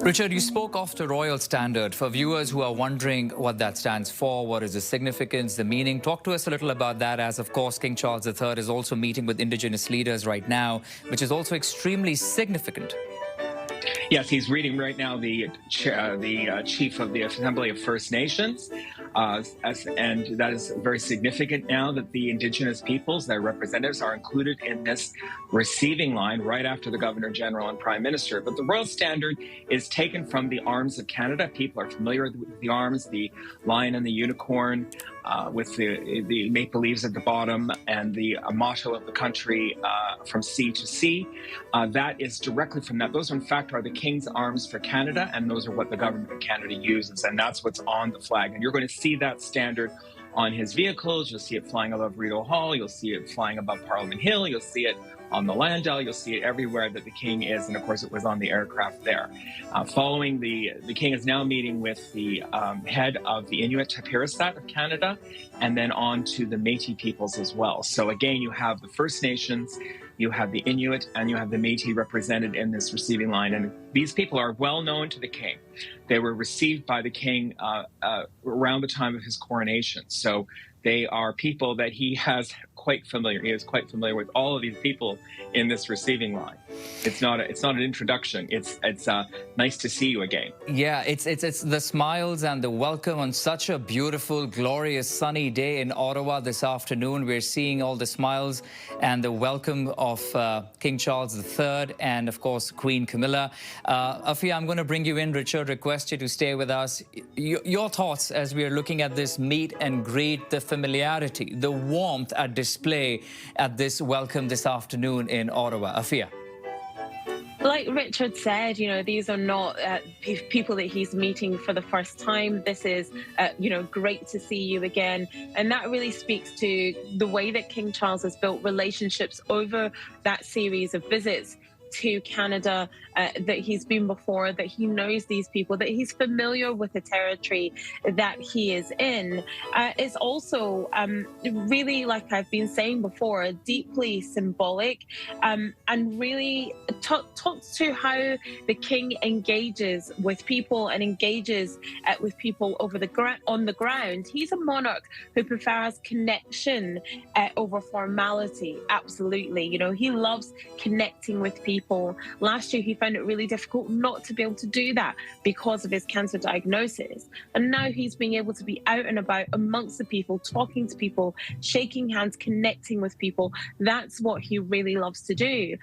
Richard, you spoke of the royal standard. For viewers who are wondering what that stands for, what is the significance, the meaning, talk to us a little about that, as of course King Charles III is also meeting with Indigenous leaders right now, which is also extremely significant. Yes, he's reading right now the chief of the Assembly of First Nations, and that is very significant now that the Indigenous peoples, their representatives, are included in this receiving line right after the Governor General and Prime Minister. But the royal standard is taken from the arms of Canada. People are familiar with the arms, the lion and the unicorn, with the maple leaves at the bottom, and the motto of the country, from sea to sea. That is directly from that. Those, in fact, are the King's arms for Canada, and those are what the government of Canada uses, and that's what's on the flag. And you're going to see that standard on his vehicles. You'll see it flying above Rideau Hall. You'll see it flying above Parliament Hill. You'll see it on the Landau. You'll see it everywhere that the King is, and of course it was on the aircraft there. Following the King is now meeting with the head of the Inuit Tapirasat of Canada, and then on to the Métis peoples as well. So again, you have the First Nations, you have the Inuit, and you have the Métis represented in this receiving line. And these people are well known to the King. They were received by the King around the time of his coronation. So they are people that he is quite familiar with all of these people in this receiving line. It's not an introduction. It's nice to see you again. Yeah, it's the smiles and the welcome on such a beautiful, glorious, sunny day in Ottawa this afternoon. We're seeing all the smiles and the welcome of King Charles III and, of course, Queen Camilla. Afia, I'm going to bring you in. Richard, request you to stay with us. Your thoughts as we are looking at this meet and greet, the familiarity, the warmth at display at this welcome this afternoon in Ottawa. Afia. Like Richard said, these are not people that he's meeting for the first time. This is, great to see you again. And that really speaks to the way that King Charles has built relationships over that series of visits to Canada, that he's been before, that he knows these people, that he's familiar with the territory that he is in. It's also really, like I've been saying before, deeply symbolic, and really talks to how the King engages with people and engages with people on the ground. He's a monarch who prefers connection over formality. Absolutely. He loves connecting with people. Last year, he found it really difficult not to be able to do that because of his cancer diagnosis. And now he's being able to be out and about amongst the people, talking to people, shaking hands, connecting with people. That's what he really loves to do.